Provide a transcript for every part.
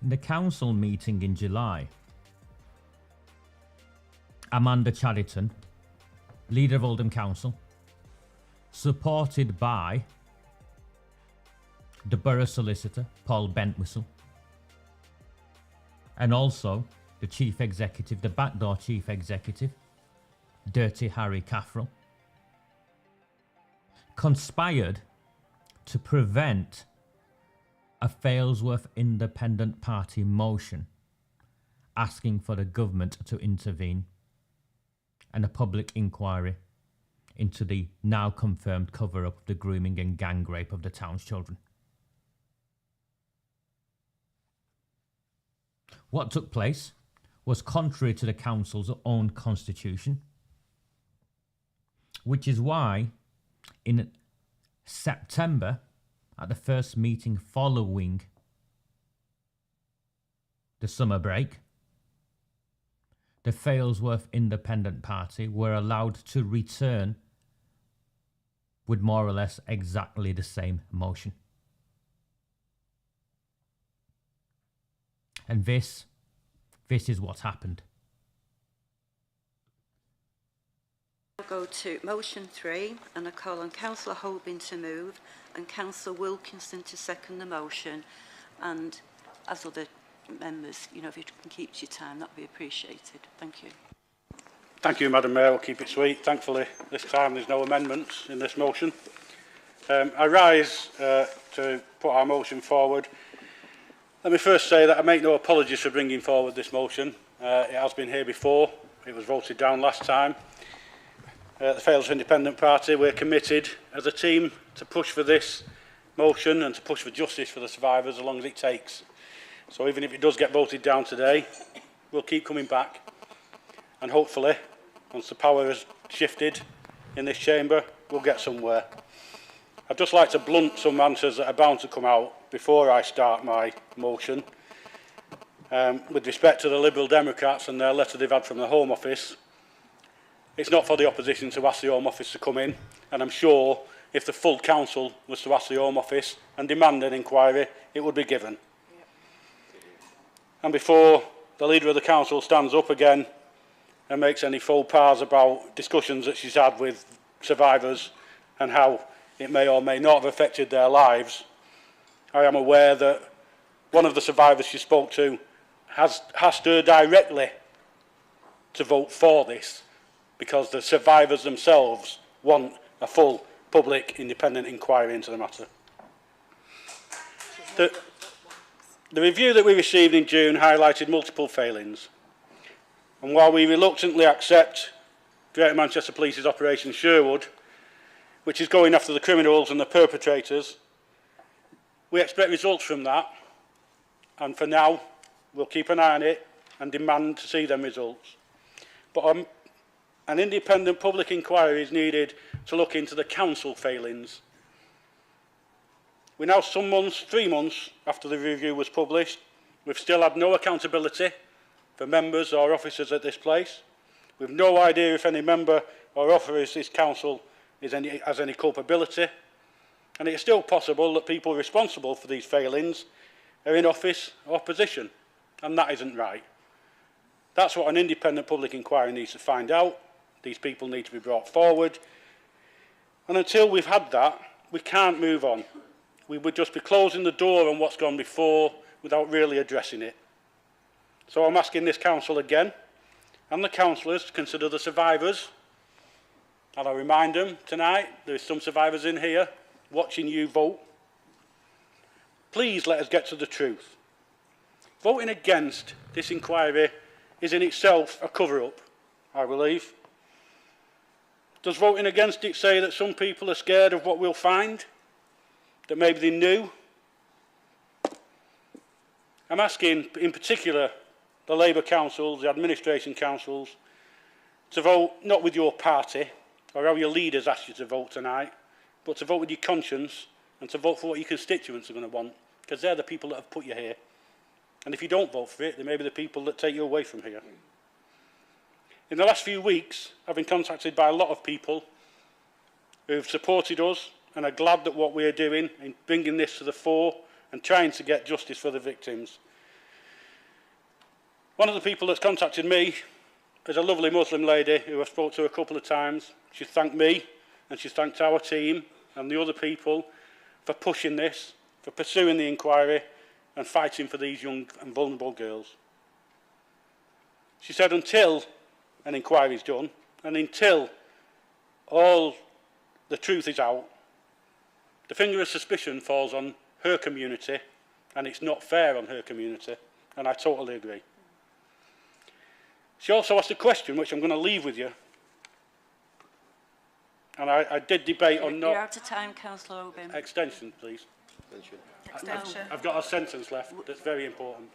In the council meeting in July, Amanda Chadderton, leader of Oldham Council, supported by the borough solicitor, Paul Bentwhistle, and also the chief executive, the backdoor chief executive, Dirty Harry Caffrell, conspired to prevent a Failsworth Independent Party motion asking for the government to intervene and a public inquiry into the now confirmed cover-up of the grooming and gang rape of the town's children. What took place was contrary to the council's own constitution, which is why in September, at the first meeting following the summer break, the Failsworth Independent Party were allowed to return with more or less exactly the same motion. And this is what happened. We'll go to motion 3, and I call on Councillor Holbein to move and Councillor Wilkinson to second the motion. And as other members, you know, if you can keep to your time, that would be appreciated. Thank you. Thank you, Madam Mayor. I'll keep it sweet. Thankfully, this time there's no amendments in this motion. I rise to put our motion forward. Let me first say that I make no apologies for bringing forward this motion. It has been here before. It was voted down last time. The Failsworth Independent Party, we're committed as a team to push for this motion and to push for justice for the survivors as long as it takes. So even if it does get voted down today, we'll keep coming back. And hopefully, once the power has shifted in this chamber, we'll get somewhere. I'd just like to blunt some answers that are bound to come out before I start my motion. With respect to the Liberal Democrats and their letter they've had from the Home Office, it's not for the opposition to ask the Home Office to come in, and I'm sure if the full council was to ask the Home Office and demand an inquiry, it would be given. Yep. And before the leader of the council stands up again and makes any faux pas about discussions that she's had with survivors and how it may or may not have affected their lives, I am aware that one of the survivors she spoke to has asked her directly to vote for this because the survivors themselves want a full public independent inquiry into the matter. The review that we received in June highlighted multiple failings, and while we reluctantly accept Greater Manchester Police's Operation Sherwood, which is going after the criminals and the perpetrators, we expect results from that, and for now we'll keep an eye on it and demand to see them results. But an independent public inquiry is needed to look into the council failings. We're now some months, 3 months after the review was published. We've still had no accountability for members or officers at this place. We've no idea if any member or officer of this council has any culpability. And it's still possible that people responsible for these failings are in office or position, and that isn't right. That's what an independent public inquiry needs to find out. These people need to be brought forward. And until we've had that, we can't move on. We would just be closing the door on what's gone before without really addressing it. So I'm asking this council again, and the councillors, to consider the survivors. And I remind them tonight, there are some survivors in here watching you vote. Please let us get to the truth. Voting against this inquiry is in itself a cover-up, I believe. Does voting against it say that some people are scared of what we'll find? That maybe they knew? I'm asking, in particular, the Labour councils, the administration councils, to vote not with your party or how your leaders ask you to vote tonight, but to vote with your conscience and to vote for what your constituents are going to want, because they're the people that have put you here. And if you don't vote for it, they may be the people that take you away from here. In the last few weeks, I've been contacted by a lot of people who've supported us and are glad that what we're doing in bringing this to the fore and trying to get justice for the victims. One of the people that's contacted me is a lovely Muslim lady who I've spoke to a couple of times. She's thanked me and she's thanked our team and the other people for pushing this, for pursuing the inquiry and fighting for these young and vulnerable girls. She said until an inquiry is done and until all the truth is out, the finger of suspicion falls on her community and it's not fair on her community, and I totally agree. She also asked a question which I'm going to leave with you, and I did debate on not... You're out of time, Councillor Oban. Extension, please. Extension. I've got a sentence left that's very important.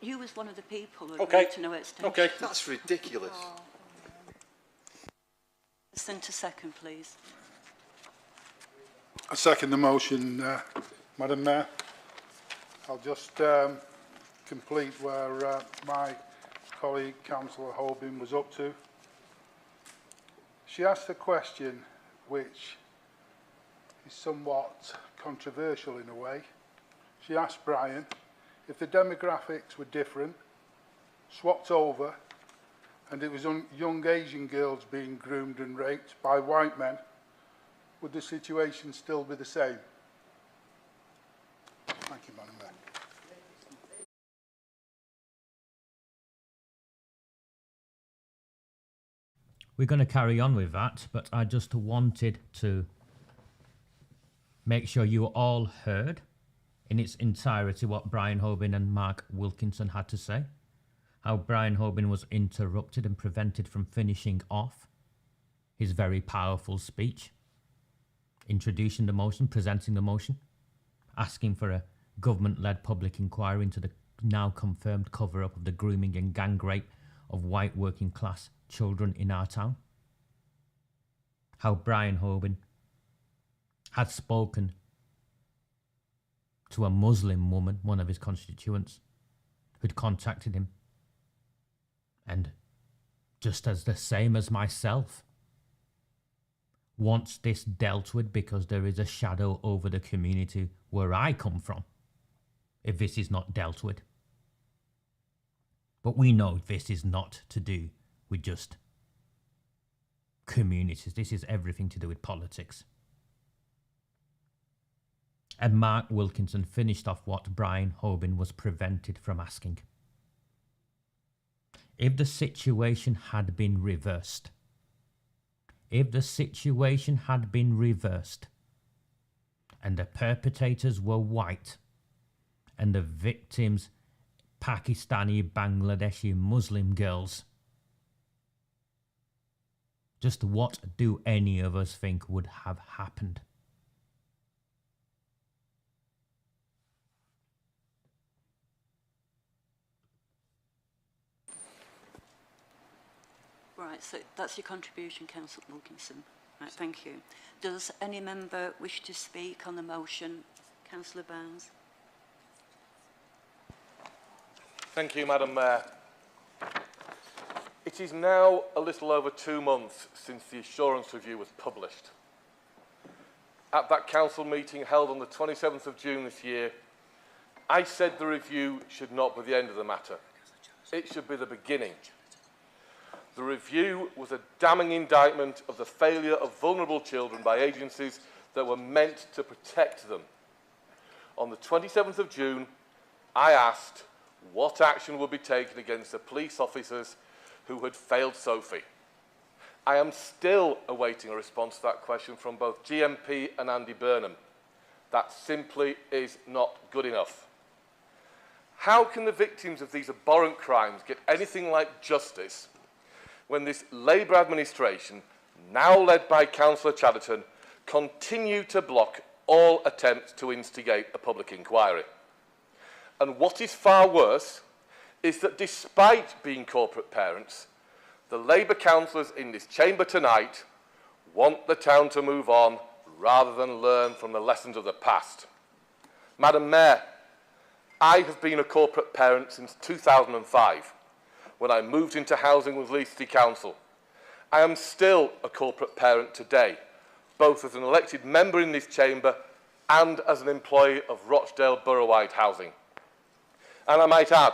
You was one of the people who Okay. agreed to no extension. Okay. That's ridiculous. Listen to second, please. I second the motion, Madam Mayor. I'll just complete where my colleague, Councillor Holbin, was up to. She asked a question which is somewhat controversial in a way. She asked Brian if the demographics were different, swapped over, and it was young Asian girls being groomed and raped by white men, would the situation still be the same? Thank you, Madam Mayor. We're going to carry on with that, but I just wanted to make sure you all heard in its entirety what Brian Hoban and Mark Wilkinson had to say. How Brian Hoban was interrupted and prevented from finishing off his very powerful speech, introducing the motion, presenting the motion, asking for a government-led public inquiry into the now confirmed cover-up of the grooming and gang rape of white working-class children in our town. How Brian Hoban had spoken to a Muslim woman, one of his constituents, who'd contacted him, and just as the same as myself, wants this dealt with because there is a shadow over the community where I come from if this is not dealt with. But we know this is not to do with just communities. This is everything to do with politics. And Mark Wilkinson finished off what Brian Hoban was prevented from asking. If the situation had been reversed, and the perpetrators were white and the victims Pakistani, Bangladeshi Muslim girls, just what do any of us think would have happened? Right, so that's your contribution, Councillor Wilkinson. Right, thank you. Does any member wish to speak on the motion? Councillor Barnes. Thank you, Madam Mayor. It is now a little over 2 months since the assurance review was published. At that council meeting held on the 27th of June this year, I said the review should not be the end of the matter. It should be the beginning. The review was a damning indictment of the failure of vulnerable children by agencies that were meant to protect them. On the 27th of June, I asked what action would be taken against the police officers who had failed Sophie. I am still awaiting a response to that question from both GMP and Andy Burnham. That simply is not good enough. How can the victims of these abhorrent crimes get anything like justice when this Labour administration, now led by Councillor Chadderton, continue to block all attempts to instigate a public inquiry? And what is far worse is that despite being corporate parents, the Labour councillors in this chamber tonight want the town to move on rather than learn from the lessons of the past. Madam Mayor, I have been a corporate parent since 2005, when I moved into housing with Leeds City Council. I am still a corporate parent today, both as an elected member in this chamber and as an employee of Rochdale Borough-wide Housing. And I might add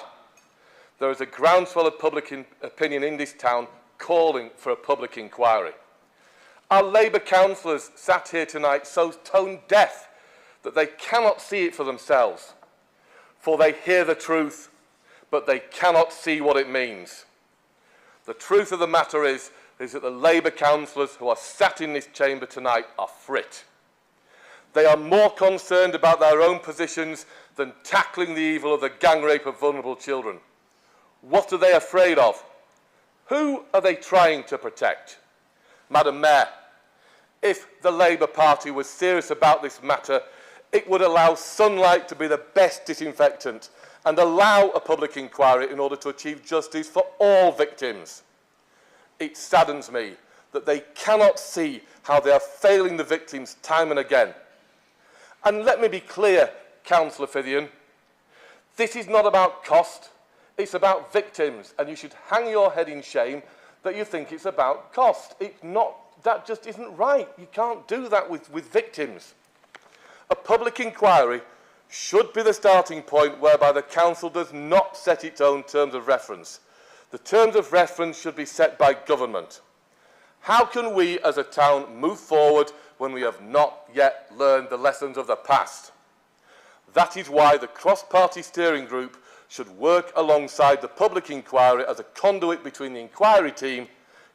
there is a groundswell of public opinion in this town calling for a public inquiry. Our Labour councillors sat here tonight so tone deaf that they cannot see it for themselves, for they hear the truth, but they cannot see what it means. The truth of the matter is that the Labour councillors who are sat in this chamber tonight are frit. They are more concerned about their own positions than tackling the evil of the gang rape of vulnerable children. What are they afraid of? Who are they trying to protect? Madam Mayor, if the Labour Party was serious about this matter, it would allow sunlight to be the best disinfectant and allow a public inquiry in order to achieve justice for all victims. It saddens me that they cannot see how they are failing the victims time and again. And let me be clear, Councillor Fithian, this is not about cost, it's about victims, and you should hang your head in shame that you think it's about cost. It's not, that just isn't right. You can't do that with victims. A public inquiry should be the starting point whereby the council does not set its own terms of reference. The terms of reference should be set by government. How can we as a town move forward when we have not yet learned the lessons of the past? That is why the cross-party steering group should work alongside the public inquiry as a conduit between the inquiry team,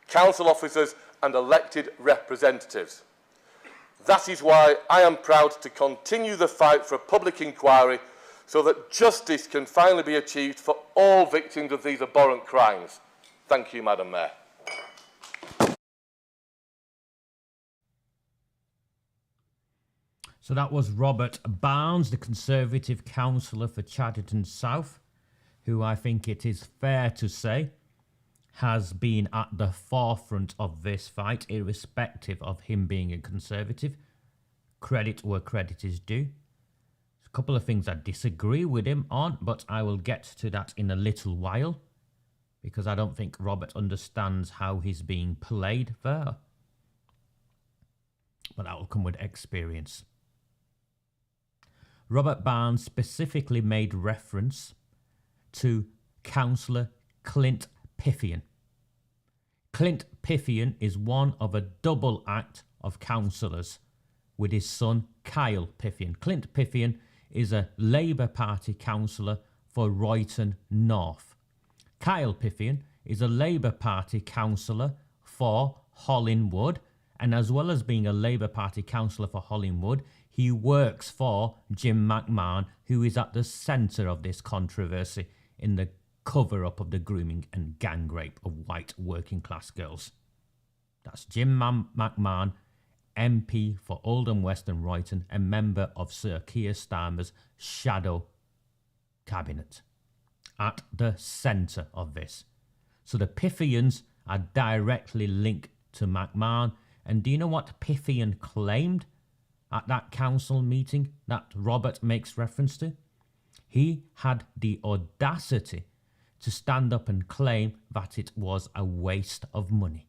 council officers and elected representatives. That is why I am proud to continue the fight for a public inquiry so that justice can finally be achieved for all victims of these abhorrent crimes. Thank you, Madam Mayor. So that was Robert Barnes, the Conservative councillor for Chadderton South, who I think it is fair to say has been at the forefront of this fight, irrespective of him being a Conservative. Credit where credit is due. A couple of things I disagree with him on, but I will get to that in a little while, because I don't think Robert understands how he's being played there. But that will come with experience. Robert Barnes specifically made reference to Councillor Clint Piffian. Clint Piffian is one of a double act of councillors with his son Kyle Piffian. Clint Piffian is a Labour Party councillor for Royton North. Kyle Piffian is a Labour Party councillor for Hollingwood, and as well as being a Labour Party councillor for Hollingwood, he works for Jim McMahon, who is at the centre of this controversy in the cover-up of the grooming and gang rape of white working-class girls. That's Jim McMahon, MP for Oldham West and Royton, a member of Sir Keir Starmer's shadow cabinet, at the centre of this. So the Piffians are directly linked to McMahon. And do you know what Piffian claimed at that council meeting that Robert makes reference to? He had the audacity to stand up and claim that it was a waste of money.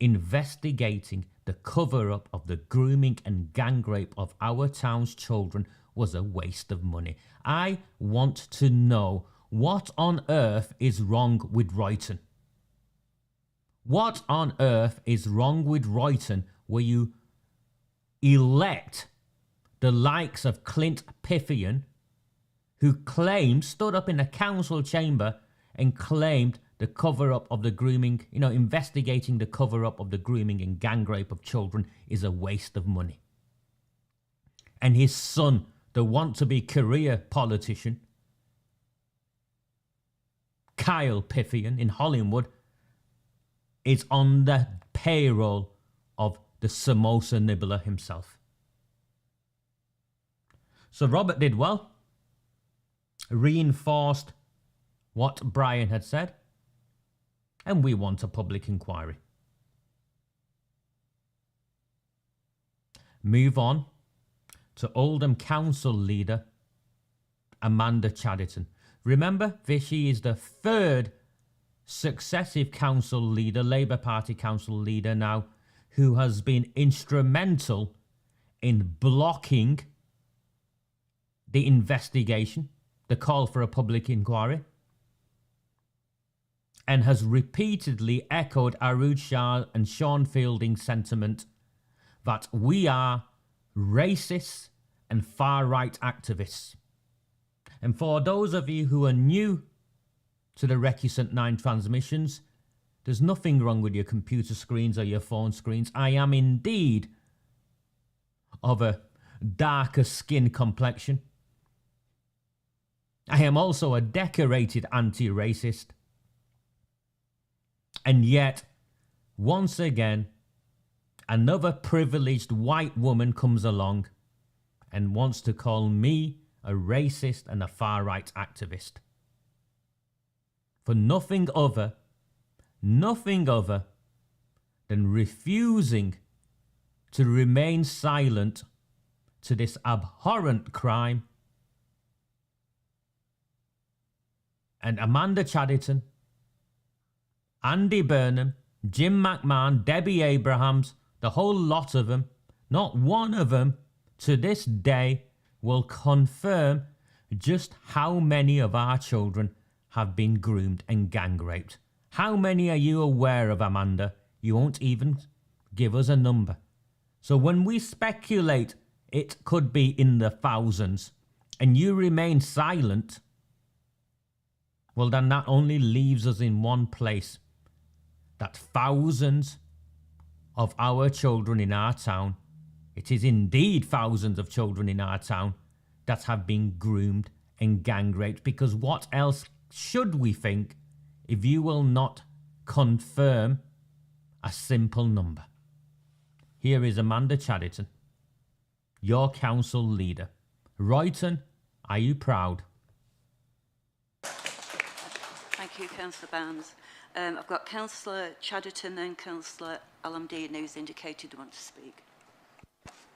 Investigating the cover-up of the grooming and gang rape of our town's children was a waste of money. I want to know what on earth is wrong with Royton. What on earth is wrong with Royton where you elect the likes of Clint Piffian, who stood up in the council chamber and claimed the cover-up of the grooming, investigating the cover-up of the grooming and gang rape of children is a waste of money. And his son, the want-to-be career politician, Kyle Piffian in Hollingwood, is on the payroll of the samosa nibbler himself. So Robert did well, reinforced what Brian had said, and we want a public inquiry. Move on to Oldham Council leader Amanda Chadderton. Remember, she is the third successive council leader, Labour Party council leader now, who has been instrumental in blocking the investigation, the call for a public inquiry. and has repeatedly echoed Arood Shah and Sean Fielding's sentiment that we are racists and far-right activists. And for those of you who are new to the Recusant 9 transmissions, there's nothing wrong with your computer screens or your phone screens. I am indeed of a darker skin complexion. I am also a decorated anti-racist. And yet, once again, another privileged white woman comes along and wants to call me a racist and a far-right activist. For nothing other than refusing to remain silent to this abhorrent crime. And Amanda Chadderton, Andy Burnham, Jim McMahon, Debbie Abrahams, the whole lot of them, not one of them to this day will confirm just how many of our children have been groomed and gang raped. How many are you aware of, Amanda? You won't even give us a number. So when we speculate it could be in the thousands and you remain silent, well then that only leaves us in one place. That thousands of our children in our town, it is indeed thousands of children in our town that have been groomed and gang raped, because what else should we think if you will not confirm a simple number? Here is Amanda Chadderton, your council leader. Royton, are you proud? Thank you, Councillor Barnes. I've got Councillor Chadderton and Councillor Alamdine who's indicated they want to speak.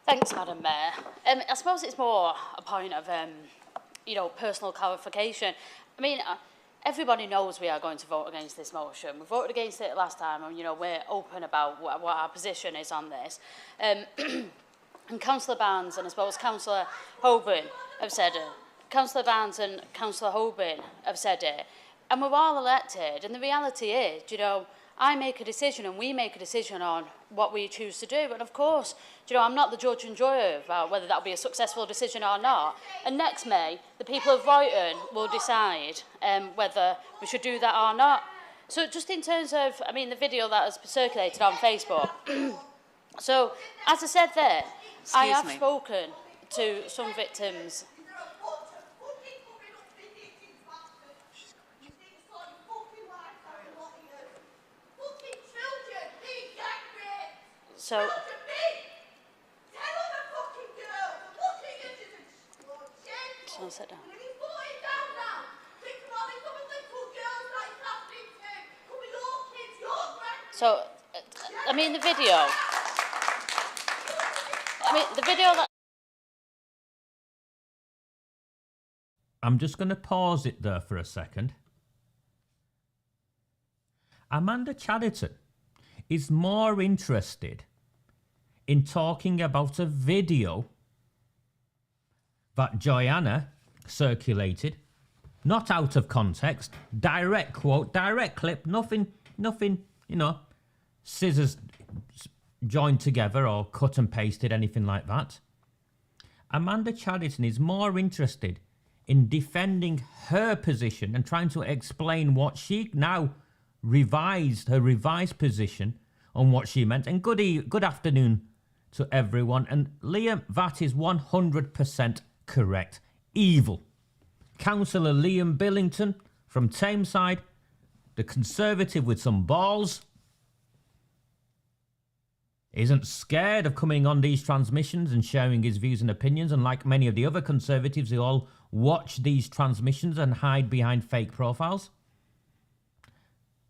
Thanks, Madam Mayor. I suppose it's more a point of, personal clarification. I mean, everybody knows we are going to vote against this motion. We voted against it last time, and, we're open about what our position is on this. And Councillor Barnes and I suppose Councillor Hoban have said it. Councillor Barnes and Councillor Hoban have said it. And we're all elected, and the reality is, I make a decision and we make a decision on what we choose to do. And of course, I'm not the judge and jury about whether that'll be a successful decision or not. And next May, the people of Royton will decide whether we should do that or not. So just in terms of, the video that has circulated on Facebook. So, as I said there, I have spoken to some victims. So, sit down. So, the video. The video that. I'm just going to pause it there for a second. Amanda Chadderton is more interested in talking about a video that Joanna circulated, not out of context, direct quote, direct clip, nothing, scissors joined together or cut and pasted, anything like that. Amanda Chadderton is more interested in defending her position and trying to explain what she now her revised position on what she meant. And good afternoon to everyone. And Liam, that is 100% correct. Evil. Councillor Liam Billington from Tameside, the Conservative with some balls, isn't scared of coming on these transmissions and sharing his views and opinions, and like many of the other Conservatives who all watch these transmissions and hide behind fake profiles.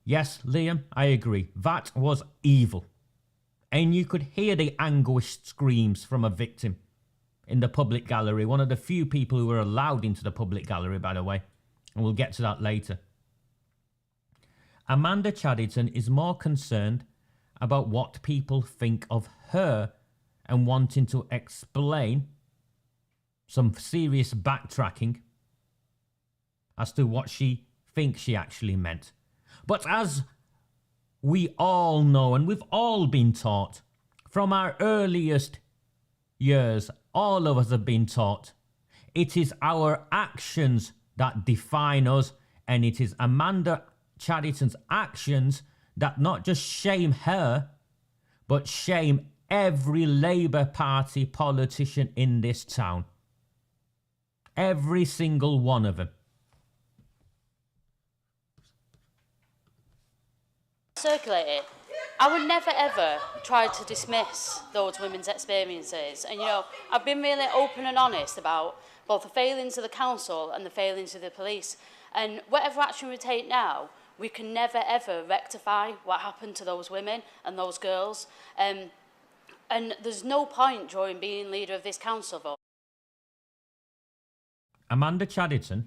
Yes, Liam, I agree. That was evil. And you could hear the anguished screams from a victim in the public gallery. One of the few people who were allowed into the public gallery, by the way. And we'll get to that later. Amanda Chadderton is more concerned about what people think of her and wanting to explain some serious backtracking as to what she thinks she actually meant. But as we all know, and we've all been taught from our earliest years, all of us have been taught, it is our actions that define us, and it is Amanda Chaddерton's actions that not just shame her, but shame every Labour Party politician in this town. Every single one of them. Circulated. I would never ever try to dismiss those women's experiences. And, you know, I've been really open and honest about both the failings of the council and the failings of the police. And whatever action we take now, we can never ever rectify what happened to those women and those girls. And there's no point during being leader of this council vote. Amanda Chaddерton,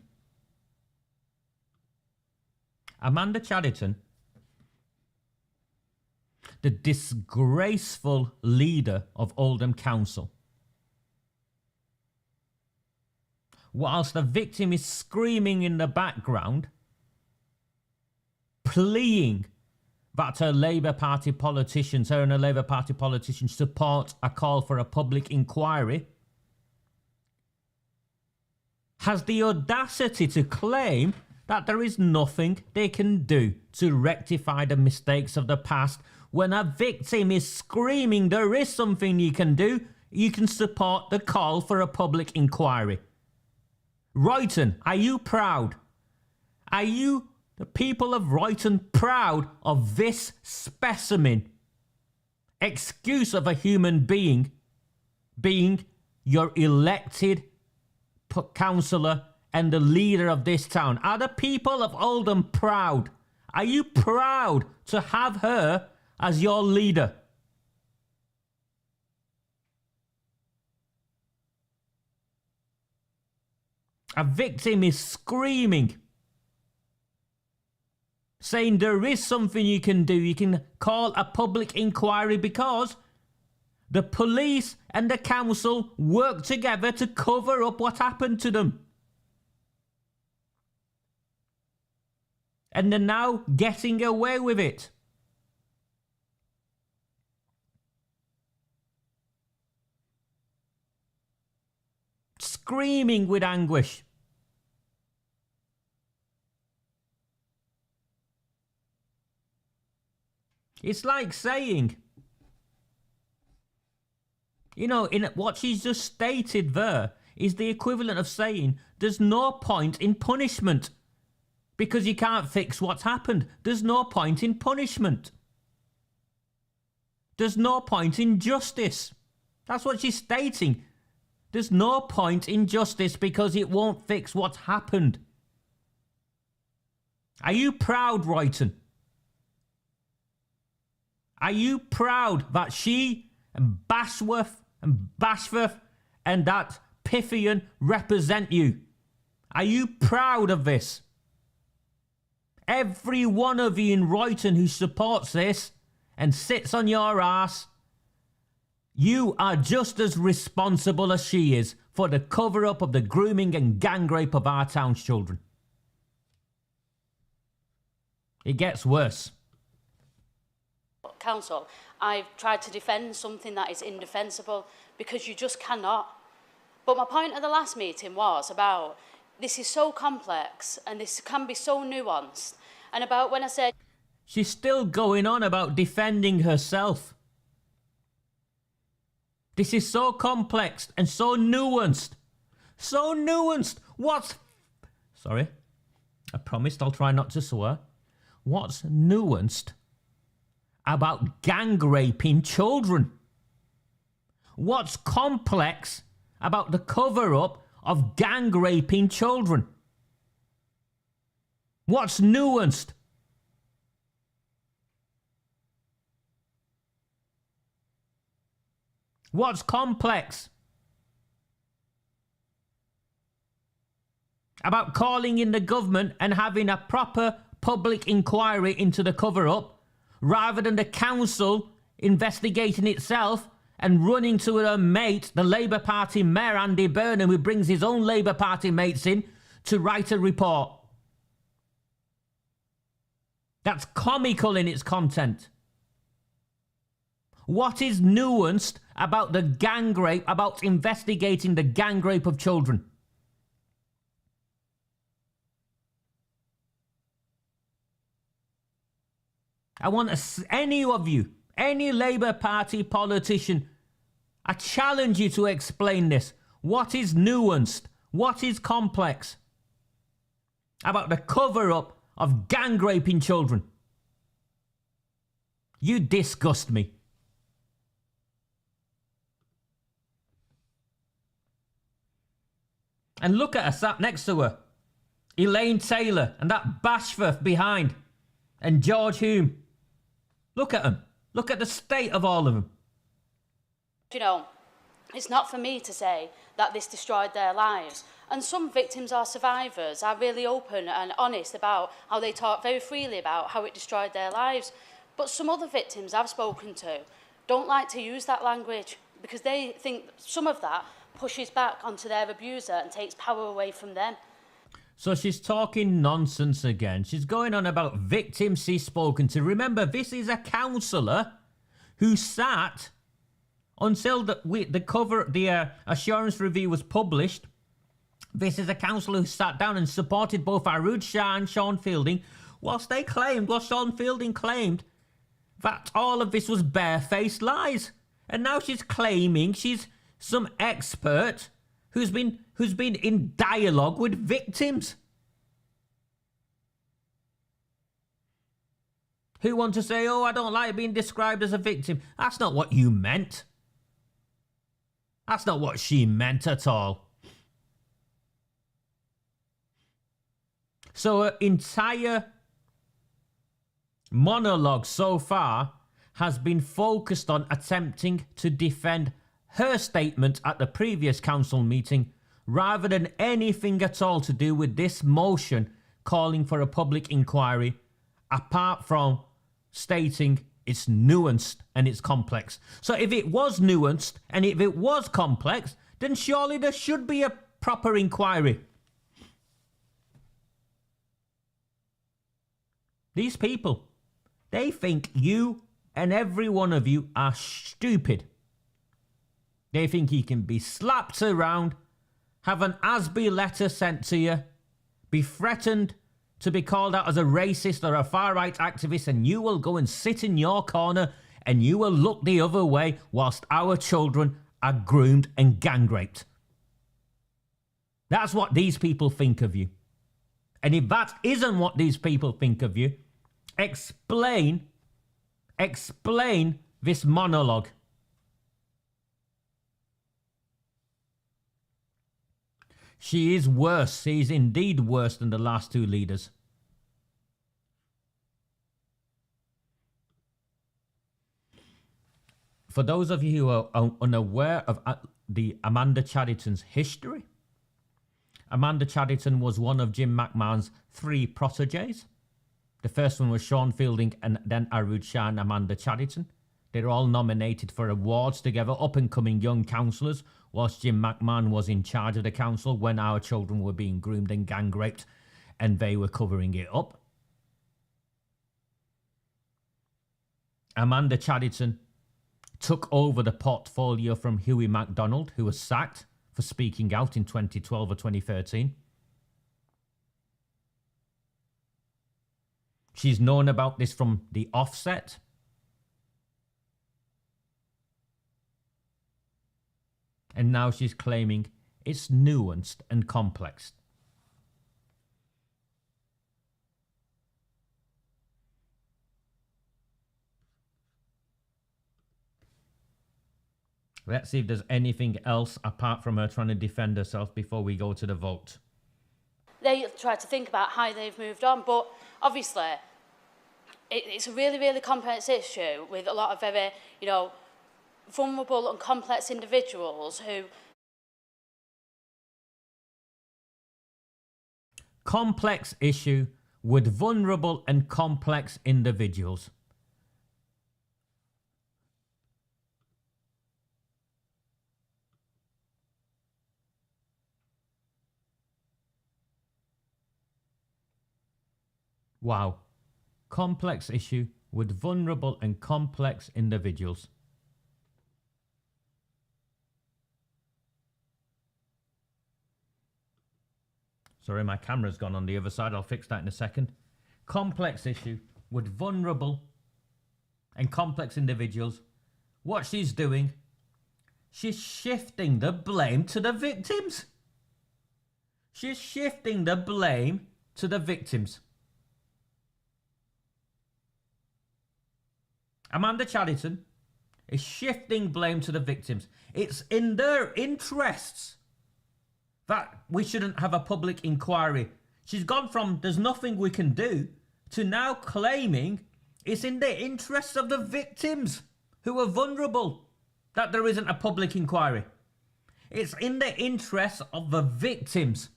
the disgraceful leader of Oldham Council. Whilst the victim is screaming in the background, pleading that her and her Labour Party politicians support a call for a public inquiry, has the audacity to claim that there is nothing they can do to rectify the mistakes of the past. When a victim is screaming, there is something you can do. You can support the call for a public inquiry. Royton, are you proud? Are you, the people of Royton, proud of this specimen? Excuse of a human being being your elected councillor and the leader of this town. Are the people of Oldham proud? Are you proud to have her as your leader? A victim is screaming, saying there is something you can do. You can call a public inquiry because the police and the council work together to cover up what happened to them. And they're now getting away with it. Screaming with anguish. It's like saying, you know, in what she's just stated there is the equivalent of saying there's no point in punishment because you can't fix what's happened. There's no point in punishment. There's no point in justice. That's what she's stating. There's no point in justice because it won't fix what's happened. Are you proud, Royton? Are you proud that she and Bashworth and that Piffian represent you? Are you proud of this? Every one of you in Royton who supports this and sits on your arse, you are just as responsible as she is for the cover-up of the grooming and gang rape of our town's children. It gets worse. Council, I've tried to defend something that is indefensible because you just cannot. But my point at the last meeting was about this is so complex and this can be so nuanced. And about when I said... She's still going on about defending herself. This is so complex and so nuanced. So nuanced. What's... Sorry. I promised I'll try not to swear. What's nuanced about gang raping children? What's complex about the cover-up of gang raping children? What's nuanced? What's complex about calling in the government and having a proper public inquiry into the cover-up rather than the council investigating itself and running to her mate, the Labour Party Mayor Andy Burnham, who brings his own Labour Party mates in to write a report? That's comical in its content. What is nuanced about the gang rape, about investigating the gang rape of children? I want any of you, any Labour Party politician, I challenge you to explain this. What is nuanced? What is complex about the cover-up of gang raping children? You disgust me. And look at her sat next to her. Elaine Taylor and that Bashforth behind. And George Hume. Look at them. Look at the state of all of them. You know, it's not for me to say that this destroyed their lives. And some victims or survivors are really open and honest about how they talk very freely about how it destroyed their lives. But some other victims I've spoken to don't like to use that language because they think some of that pushes back onto their abuser and takes power away from them. So she's talking nonsense again. She's going on about victims she's spoken to. Remember, this is a councillor who sat until the assurance review was published. This is a councillor who sat down and supported both Arud Shah and Sean Fielding, whilst Sean Fielding claimed that all of this was barefaced lies. And now she's claiming she's some expert who's been in dialogue with victims who want to say, oh, I don't like being described as a victim. That's not what you meant. That's not what she meant at all. So her entire monologue so far has been focused on attempting to defend her statement at the previous council meeting rather than anything at all to do with this motion calling for a public inquiry, apart from stating it's nuanced and it's complex. So if it was nuanced and if it was complex, then surely there should be a proper inquiry. These people, they think you and every one of you are stupid. They think you can be slapped around, have an ASBI letter sent to you, be threatened to be called out as a racist or a far-right activist, and you will go and sit in your corner and you will look the other way whilst our children are groomed and gang raped. That's what these people think of you. And if that isn't what these people think of you, explain this monologue. She is worse. She is indeed worse than the last two leaders. For those of you who are unaware of the Amanda Chaddерton's history, Amanda Chaddерton was one of Jim McMahon's 3 protégés. The first one was Sean Fielding and then Arud Shah and Amanda Chadderton. They were all nominated for awards together, up-and-coming young councillors, whilst Jim McMahon was in charge of the council when our children were being groomed and gang raped, and they were covering it up. Amanda Chadderton took over the portfolio from Hughie MacDonald, who was sacked for speaking out in 2012 or 2013. She's known about this from the offset. And now she's claiming it's nuanced and complex. Let's see if there's anything else apart from her trying to defend herself before we go to the vote. They try to think about how they've moved on, but obviously it's a really, really complex issue with a lot of very, vulnerable and complex individuals who... Complex issue with vulnerable and complex individuals. Wow. complex issue with vulnerable and complex individuals. Sorry, my camera's gone on the other side. I'll fix that in a second. Complex issue with vulnerable and complex individuals. What she's doing, she's shifting the blame to the victims. She's shifting the blame to the victims. Amanda Chadderton is shifting blame to the victims. It's in their interests that we shouldn't have a public inquiry. She's gone from there's nothing we can do to now claiming it's in the interests of the victims who are vulnerable that there isn't a public inquiry. It's in the interests of the victims.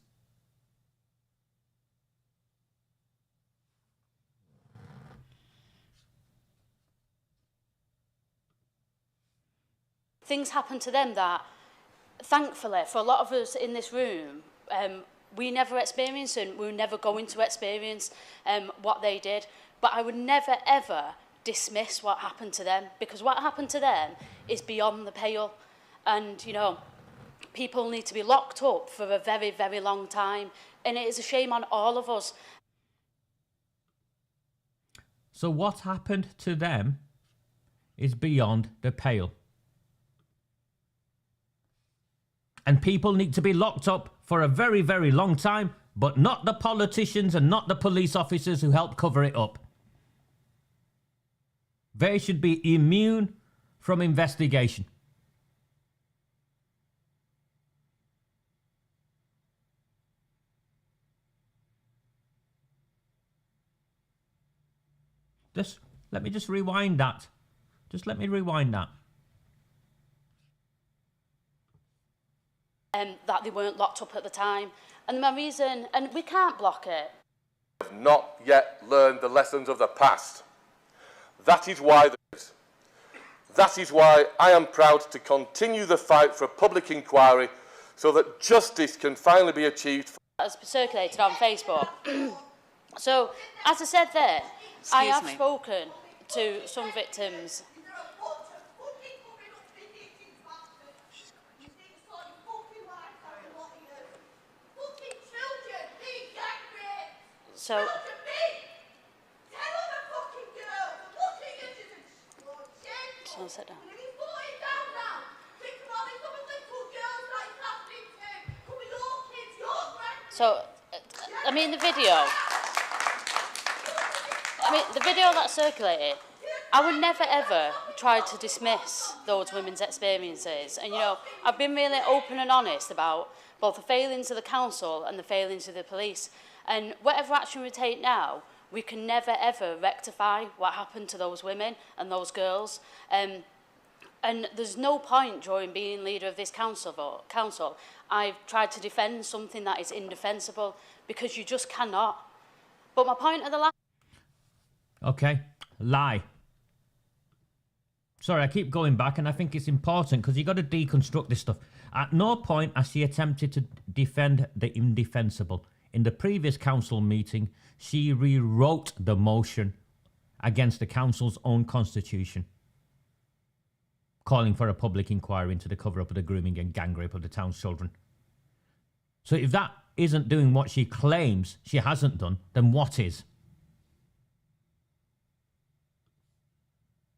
Things happen to them that, thankfully, for a lot of us in this room, we never experienced and we were never going to experience what they did. But I would never, ever dismiss what happened to them, because what happened to them is beyond the pale. And, you know, people need to be locked up for a very, very long time. And it is a shame on all of us. So what happened to them is beyond the pale. And people need to be locked up for a very, very long time, but not the politicians and not the police officers who helped cover it up. They should be immune from investigation. Let me just rewind that. Just let me rewind that. That they weren't locked up at the time. And my reason, and we can't block it. Have not yet learned the lessons of the past. That is why I am proud to continue the fight for a public inquiry so that justice can finally be achieved. Has been circulated on Facebook. So, as I said there, I have spoken to some victims. So, so sit down. So, I mean the video that circulated, I would never ever try to dismiss those women's experiences. And you know, I've been really open and honest about both the failings of the council and the failings of the police. And whatever action we take now, we can never ever rectify what happened to those women and those girls. And there's no point during being leader of this council, I've tried to defend something that is indefensible, because you just cannot. But my point of the last... Okay, lie. Sorry, I keep going back, and I think it's important because you got to deconstruct this stuff. At no point has she attempted to defend the indefensible. In the previous council meeting, she rewrote the motion against the council's own constitution, calling for a public inquiry into the cover-up of the grooming and gang rape of the town's children. So if that isn't doing what she claims she hasn't done, then what is?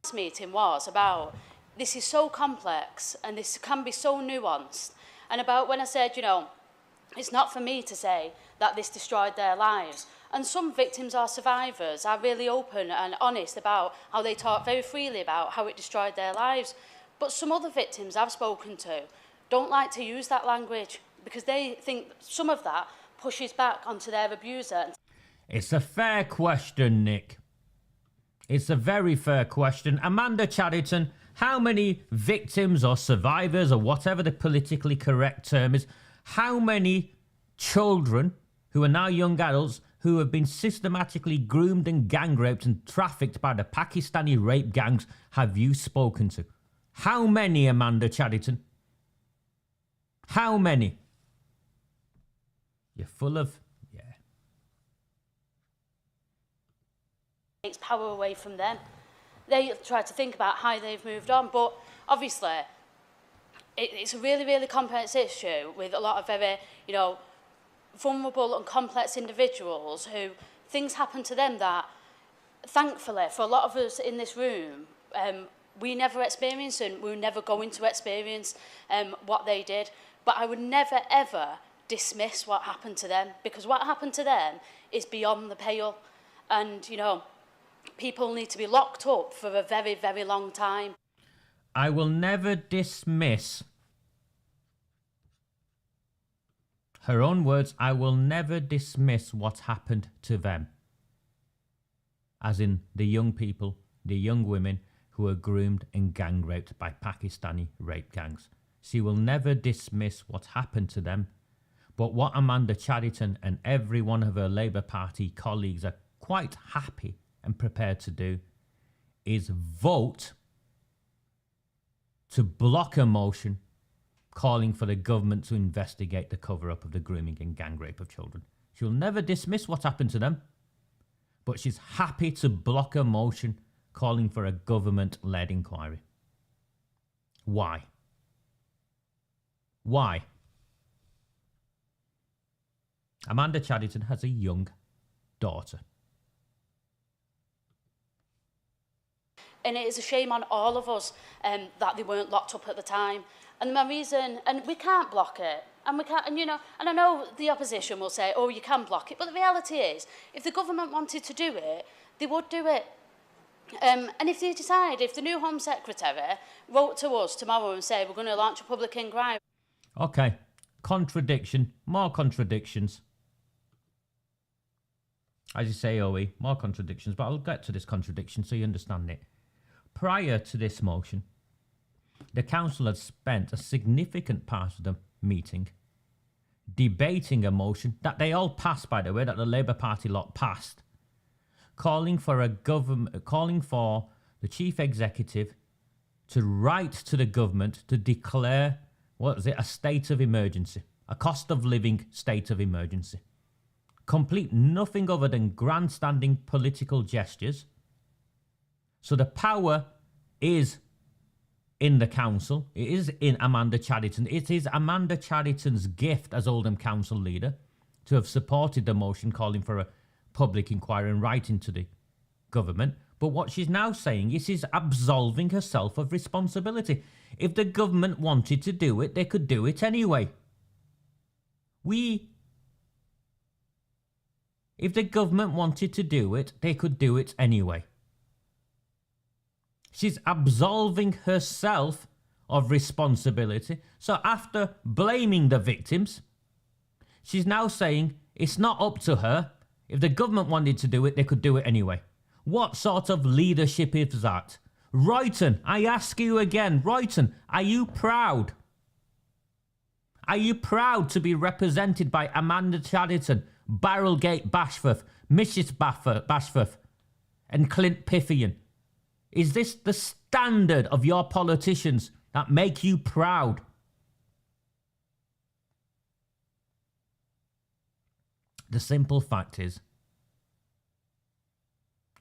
This meeting was about, this is so complex and this can be so nuanced. And about when I said, you know, it's not for me to say that this destroyed their lives. And some victims are survivors, are really open and honest about how they talk very freely about how it destroyed their lives. But some other victims I've spoken to don't like to use that language because they think some of that pushes back onto their abuser. It's a fair question, Nick. It's a very fair question. Amanda Chadderton, how many victims or survivors or whatever the politically correct term is, how many children who are now young adults who have been systematically groomed and gang raped and trafficked by the Pakistani rape gangs have you spoken to? How many, Amanda Chadderton? How many? You're full of... takes power away from them. They try to think about how they've moved on, but obviously it's a really, really complex issue with a lot of very, you know, vulnerable and complex individuals who things happen to them that, thankfully, for a lot of us in this room, we never experienced and we're never going to experience what they did. But I would never, ever dismiss what happened to them, because what happened to them is beyond the pale. And, you know, people need to be locked up for a very, very long time. I will never dismiss, her own words, I will never dismiss what happened to them. As in the young people, the young women who were groomed and gang raped by Pakistani rape gangs. She will never dismiss what happened to them. But what Amanda Chadderton and every one of her Labour Party colleagues are quite happy and prepared to do is vote to block a motion calling for the government to investigate the cover-up of the grooming and gang rape of children. She'll never dismiss what happened to them, but she's happy to block a motion calling for a government-led inquiry. Why? Why? Amanda Chadderton has a young daughter. And it is a shame on all of us that they weren't locked up at the time. And my reason, and we can't block it, and we can't, and you know, and I know the opposition will say, oh, you can block it, but the reality is, if the government wanted to do it, they would do it. And if they decide, if the new Home Secretary wrote to us tomorrow and said, we're going to launch a public inquiry. Okay, contradiction, more contradictions. As you say, OE, more contradictions, but I'll get to this contradiction so you understand it. Prior to this motion, the council had spent a significant part of the meeting debating a motion that they all passed, by the way, that the Labour Party lot passed, calling for the chief executive to write to the government to declare, what was it, a state of emergency, a cost of living state of emergency. Complete nothing other than grandstanding political gestures. So the power is in the council. It is in Amanda Chadderton. It is Amanda Chadderton's gift as Oldham Council leader to have supported the motion calling for a public inquiry and writing to the government. But what she's now saying is she's absolving herself of responsibility. If the government wanted to do it, they could do it anyway. If the government wanted to do it, they could do it anyway. She's absolving herself of responsibility. So after blaming the victims, she's now saying it's not up to her. If the government wanted to do it, they could do it anyway. What sort of leadership is that? Royton, I ask you again, Royton, are you proud? Are you proud to be represented by Amanda Chadderton, Barrelgate Bashforth, Mrs. Bashforth, and Clint Piffian? Is this the standard of your politicians that make you proud? The simple fact is,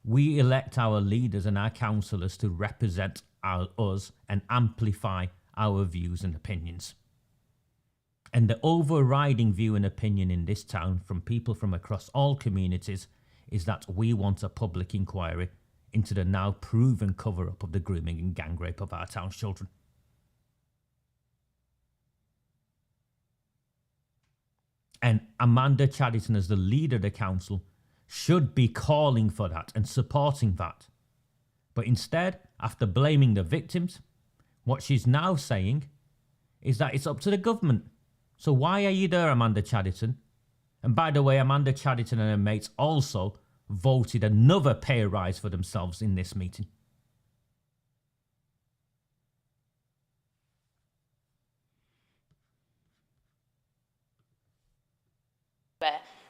we elect our leaders and our councillors to represent us and amplify our views and opinions. And the overriding view and opinion in this town from people from across all communities is that we want a public inquiry into the now proven cover-up of the grooming and gang rape of our town's children. And Amanda Chadderton, as the leader of the council, should be calling for that and supporting that. But instead, after blaming the victims, what she's now saying is that it's up to the government. So why are you there, Amanda Chadderton? And by the way, Amanda Chadderton and her mates also voted another pay rise for themselves in this meeting.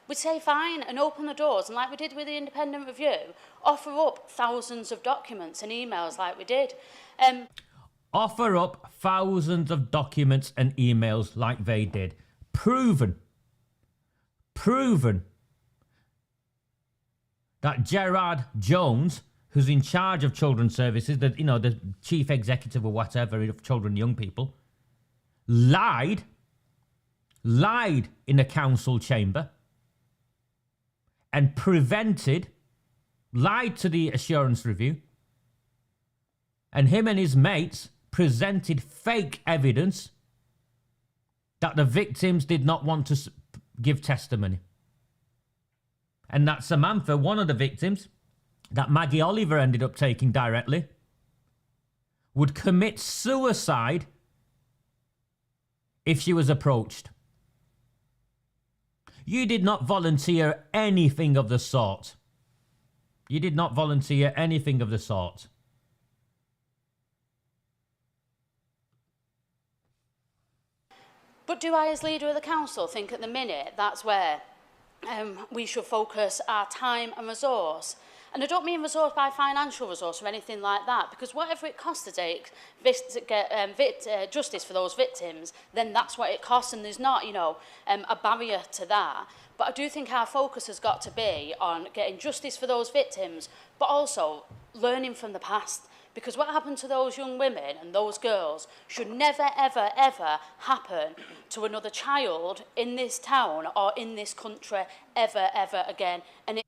We'd say fine and open the doors, and like we did with the independent review, offer up thousands of documents and emails like we did. Offer up thousands of documents and emails like they did. Proven that Gerard Jones, who's in charge of children's services, the chief executive or whatever of children and young people, lied in a council chamber and lied to the assurance review, and him and his mates presented fake evidence that the victims did not want to give testimony. And that Samantha, one of the victims, that Maggie Oliver ended up taking directly, would commit suicide if she was approached. You did not volunteer anything of the sort. You did not volunteer anything of the sort. But do I, as leader of the council, think at the minute that's where we should focus our time and resource? And I don't mean resource by financial resource or anything like that, because whatever it costs to get justice for those victims, then that's what it costs, and there's not, a barrier to that. But I do think our focus has got to be on getting justice for those victims, but also learning from the past. Because what happened to those young women and those girls should never, ever, ever happen to another child in this town or in this country ever, ever again. And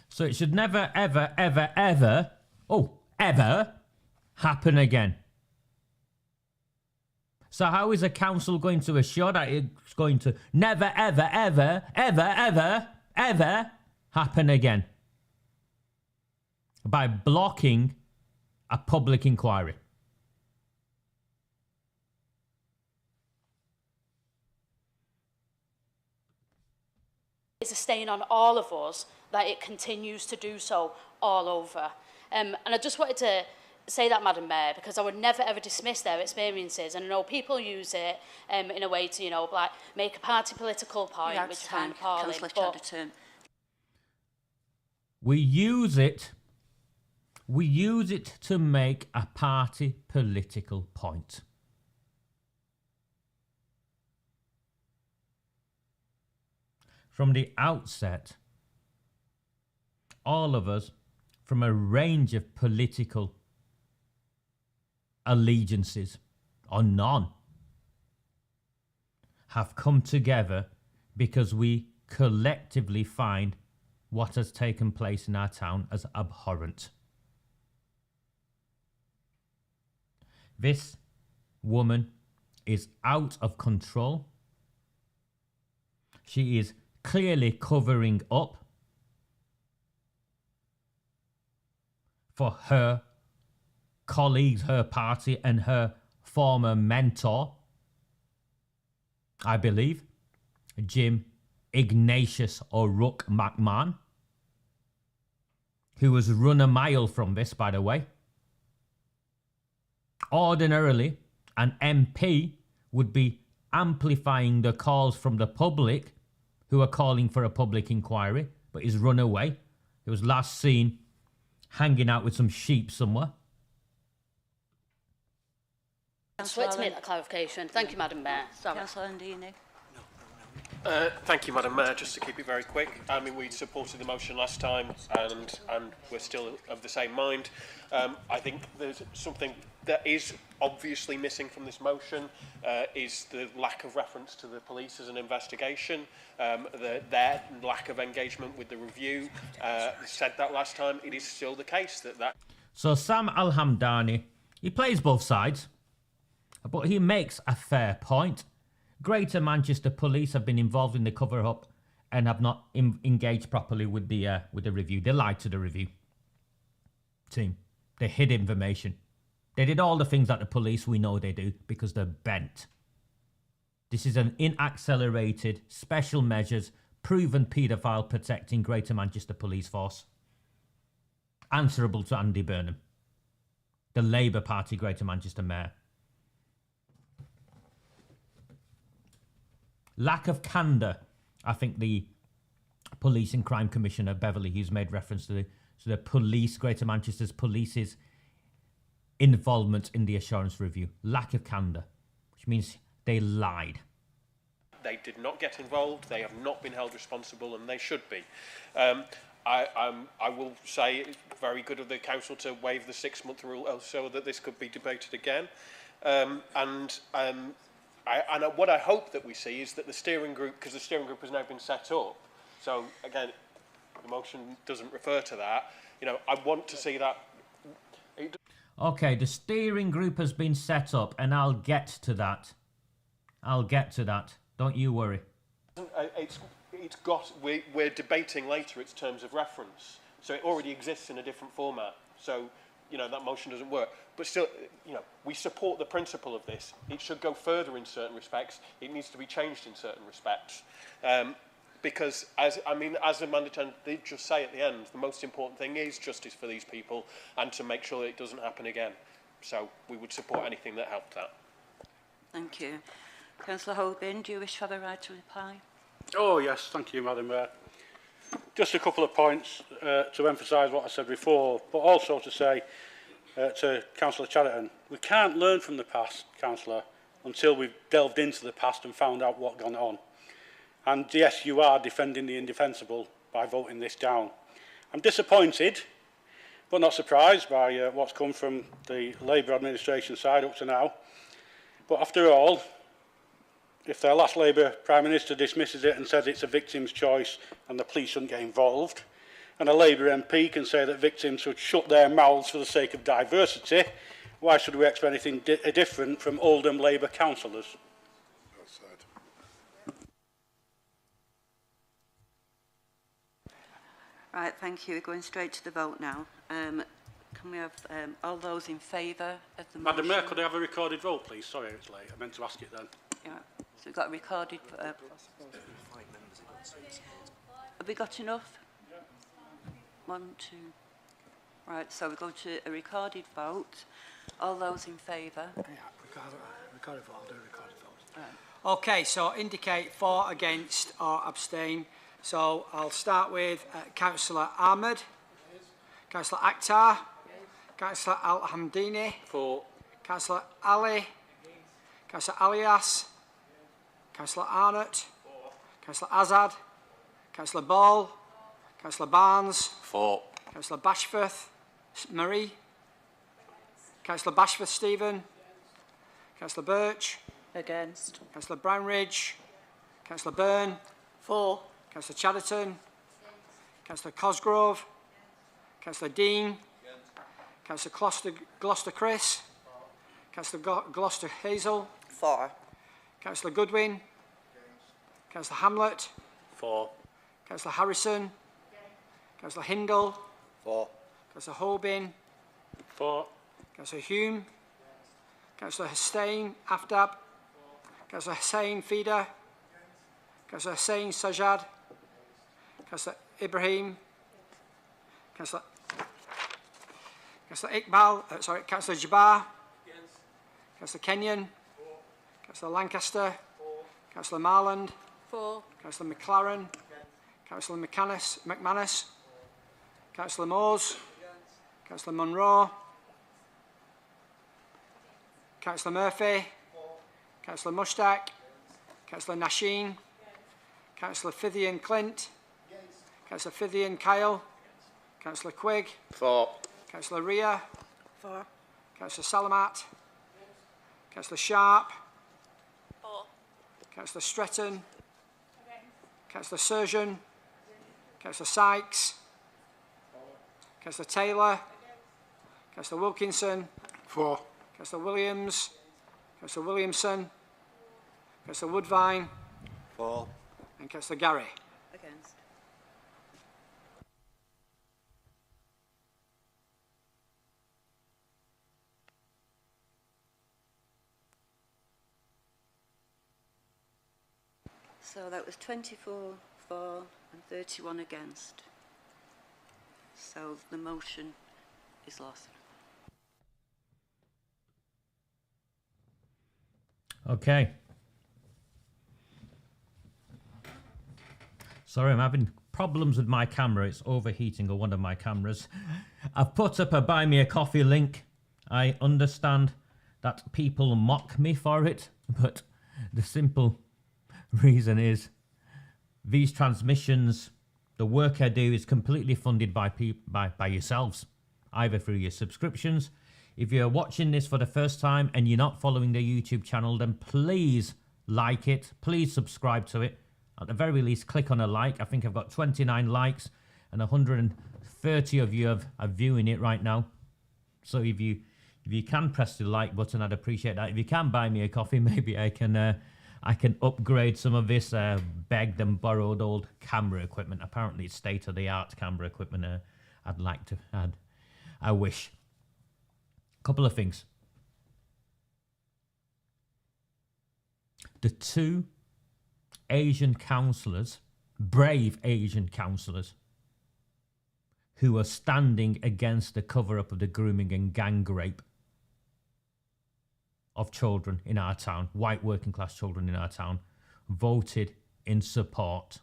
So it should never, ever, ever, ever, ever happen again. So how is a council going to assure that it's going to never, ever, ever, ever, ever, ever happen again? By blocking a public inquiry. it's a stain on all of us that it continues to do so all over. And I just wanted to say that, Madam Mayor, because I would never ever dismiss their experiences, and I know people use it in a way to, you know, like make a party political point, which is kind of appalling. Councillor Chadderton. We use it to make a party political point. From the outset, all of us, from a range of political allegiances, or none, have come together because we collectively find what has taken place in our town as abhorrent. This woman is out of control. She is clearly covering up for her colleagues, her party, and her former mentor, I believe, Jim Ignatius O'Rourke McMahon, who has run a mile from this, by the way. Ordinarily, an MP would be amplifying the calls from the public who are calling for a public inquiry, but he's run away. He was last seen hanging out with some sheep somewhere. I just wanted to make that clarification. Thank you, Madam Mayor. Sorry. Councillor Andini. Thank you, Madam Mayor. Just to keep it very quick, I mean, we supported the motion last time, and we're still of the same mind. I think there's something that is obviously missing from this motion is the lack of reference to the police as an investigation, their lack of engagement with the review. Said that last time. It is still the case that. So Sam Al-Hamdani, he plays both sides, but he makes a fair point. Greater Manchester Police have been involved in the cover-up and have not engaged properly with the review. They lied to the review team. They hid information. They did all the things that the police we know they do because they're bent. This is an inaccelerated, special measures, proven paedophile protecting Greater Manchester Police Force. Answerable to Andy Burnham, the Labour Party Greater Manchester Mayor. Lack of candour. I think the Police and Crime Commissioner, Beverley Hughes, made reference to the police, Greater Manchester's police's involvement in the assurance review. Lack of candour, which means they lied. They did not get involved. They have not been held responsible, and they should be. I will say it's very good of the council to waive the 6-month rule so that this could be debated again. What I hope that we see is that the steering group, because the steering group has now been set up, so again, the motion doesn't refer to that. You know, I want to see that. Okay, the steering group has been set up, and I'll get to that. I'll get to that. Don't you worry. We're debating later its terms of reference, so it already exists in a different format. So, you know, that motion doesn't work. But still, you know, we support the principle of this. It should go further in certain respects. It needs to be changed in certain respects. Because, as Amanda Chadderton did just say at the end, the most important thing is justice for these people and to make sure that it doesn't happen again. So we would support anything that helped that. Thank you. Councillor Holbin, do you wish to have a right to reply? Oh, yes, thank you, Madam Mayor. Just a couple of points to emphasise what I said before, but also to say to Councillor Chadderton, we can't learn from the past, Councillor, until we've delved into the past and found out what's gone on. And yes, you are defending the indefensible by voting this down. I'm disappointed, but not surprised by what's come from the Labour administration side up to now. But after all, if their last Labour Prime Minister dismisses it and says it's a victim's choice and the police shouldn't get involved, and a Labour MP can say that victims should shut their mouths for the sake of diversity, why should we expect anything different from Oldham Labour councillors? Right, thank you. We're going straight to the vote now. Can we have all those in favour of the motion? Madam Mayor, could I have a recorded vote, please? Sorry, it's late. I meant to ask it then. Yeah. So we've got a recorded... have we got enough? 1, 2... Right, so we go to a recorded vote. All those in favour? Yeah, recorded vote. I'll do a recorded vote. Right. Okay, so indicate for, against or abstain. So I'll start with Councillor Ahmed, Councillor Akhtar, Councillor Al-Hamdini, For. Councillor Ali, Councillor Alias, Councillor Arnott, Councillor Azad, Councillor Ball, Councillor Barnes, For. Councillor Bashforth Marie, Councillor Bashforth Stephen, Councillor Birch, Against. Councillor Brownridge, Councillor Byrne, For. Councillor Chadderton, Councillor Cosgrove, Councillor Dean, Councillor Gloucester Chris, Councillor Gloucester Hazel, For. Councillor Goodwin, Councillor Hamlet, For. Councillor Harrison, Councillor Hindle, For. Councillor Holbin, For. Councillor Hume, Councillor Hussain Aftab, Councillor Hussain Feeder, Councillor Hussain Sajad, Councillor Ibrahim, Councillor Iqbal, Councillor Jabbar, Councillor Kenyon, Councillor Lancaster, Councillor Marland, For. Councillor McLaren, Councillor McManus, Councillor Moores, Councillor Monroe, Councillor Murphy, Councillor Mushtaq, Councillor Nasheen, Councillor Fithian Clint, Councillor Fithian Kyle, Councillor Quigg, For. Councillor Rhea, For. Councillor Salamat, Councillor Sharp, For. Councillor Stretton, Councillor Surgeon, Councillor Sykes, Councillor Taylor, Councillor Wilkinson, For. Councillor Williams, Councillor Williamson, Councillor Woodvine, For. and Councillor Gary. Against. So that was 24 for and 31 against. So the motion is lost. Okay. Sorry, I'm having problems with my camera. It's overheating, or one of my cameras. I've put up a buy me a coffee link. I understand that people mock me for it, but the simple reason is these transmissions, the work I do is completely funded by yourselves, either through your subscriptions. If you're watching this for the first time and you're not following the YouTube channel, then please like it. Please subscribe to it. At the very least, click on a like. I think I've got 29 likes and 130 of you are viewing it right now. So if you can press the like button, I'd appreciate that. If you can buy me a coffee, maybe I can upgrade some of this begged and borrowed old camera equipment. Apparently it's state-of-the-art camera equipment. I'd like to add. I wish. Couple of things. The two Asian councillors, brave Asian councillors, who are standing against the cover-up of the grooming and gang rape of children in our town, white working class children in our town, voted in support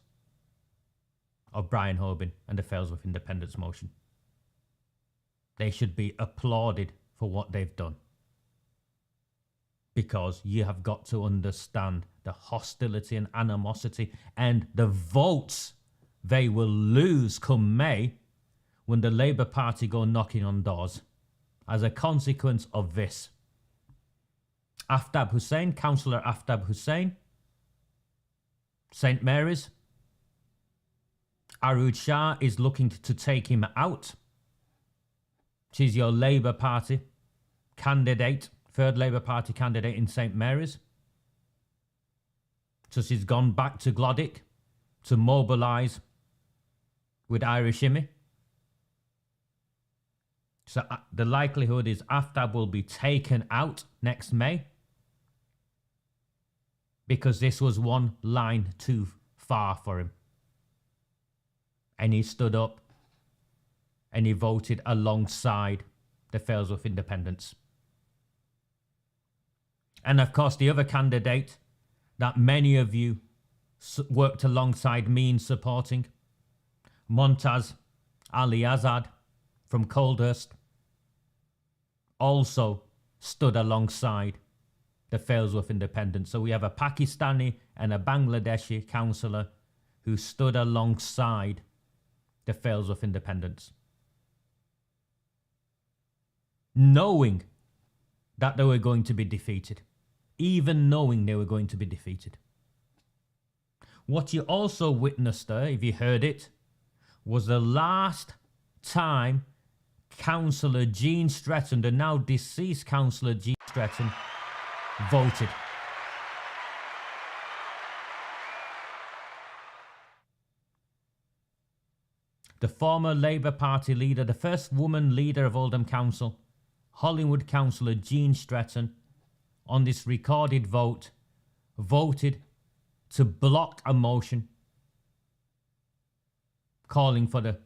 of Brian Hoban and the Failsworth Independence motion. They should be applauded for what they've done. Because you have got to understand the hostility and animosity and the votes they will lose come May when the Labour Party go knocking on doors as a consequence of this. Aftab Hussain, Councillor Aftab Hussain, St Mary's, Arood Shah is looking to take him out. She's your Labour Party candidate, third Labour Party candidate in St Mary's. So she's gone back to Glodick to mobilise with Irish Immy. So the likelihood is Aftab will be taken out next May because this was one line too far for him. And he stood up and he voted alongside the Failsworth Independents. And of course, the other candidate that many of you worked alongside me in supporting, Montaz Ali Azad from Coldhurst, also stood alongside the Failsworth Independents. So we have a Pakistani and a Bangladeshi councillor who stood alongside the Failsworth Independents, knowing that they were going to be defeated, even knowing they were going to be defeated. What you also witnessed there, if you heard it, was the last time Councillor Jean Stretton, the now deceased Councillor Jean Stretton, voted. The former Labour Party leader, the first woman leader of Oldham Council, Hollywood Councillor Jean Stretton, on this recorded vote, voted to block a motion calling for the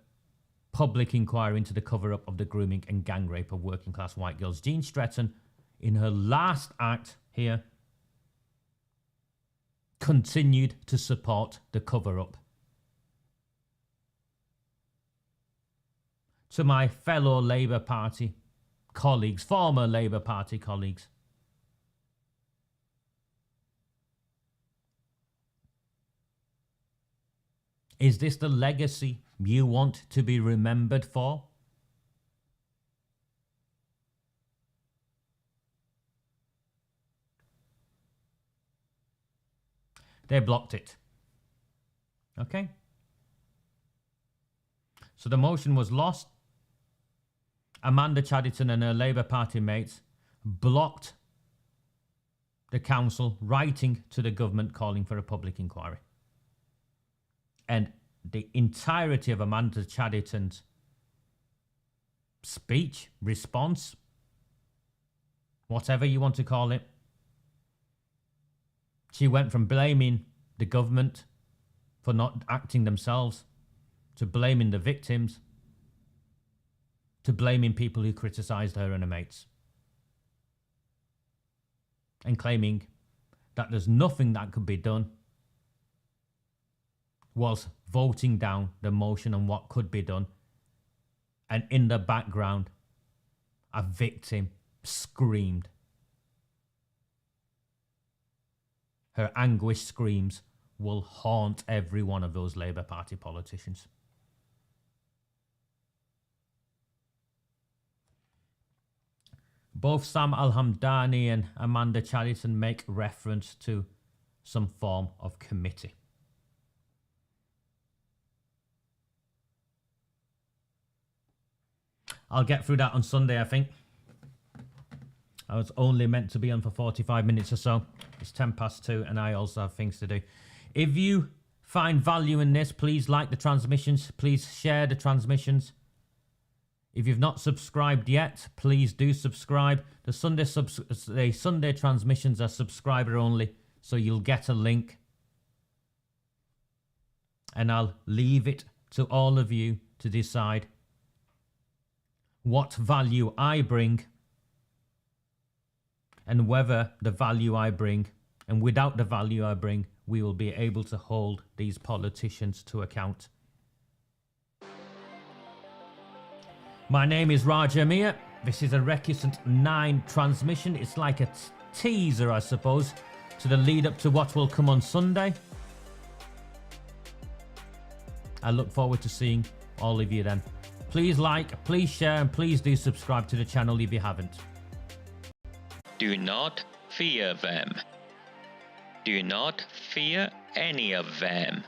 public inquiry into the cover-up of the grooming and gang rape of working class white girls. Jean Stretton, in her last act here, continued to support the cover-up. To my fellow Labour Party colleagues, former Labour Party colleagues, is this the legacy you want to be remembered for? They blocked it. Okay? So the motion was lost. Amanda Chadderton and her Labour Party mates blocked the council, writing to the government calling for a public inquiry. And the entirety of Amanda Chadderton's speech, response, whatever you want to call it, she went from blaming the government for not acting themselves, to blaming the victims, to blaming people who criticised her and her mates, and claiming that there's nothing that could be done, was voting down the motion on what could be done. And in the background, a victim screamed. Her anguished screams will haunt every one of those Labour Party politicians. Both Sam Al-Hamdani and Amanda Chadderton make reference to some form of committee. I'll get through that on Sunday, I think. I was only meant to be on for 45 minutes or so. It's 2:10 and I also have things to do. If you find value in this, please like the transmissions. Please share the transmissions. If you've not subscribed yet, please do subscribe. The Sunday transmissions are subscriber only, so you'll get a link. And I'll leave it to all of you to decide what value I bring and whether the value I bring and without the value I bring, we will be able to hold these politicians to account. My name is Raja Mir. This is a Recusant 9 transmission. It's like a teaser, I suppose, to the lead up to what will come on Sunday. I look forward to seeing all of you then. Please like, please share, and please do subscribe to the channel if you haven't. Do not fear them. Do not fear any of them.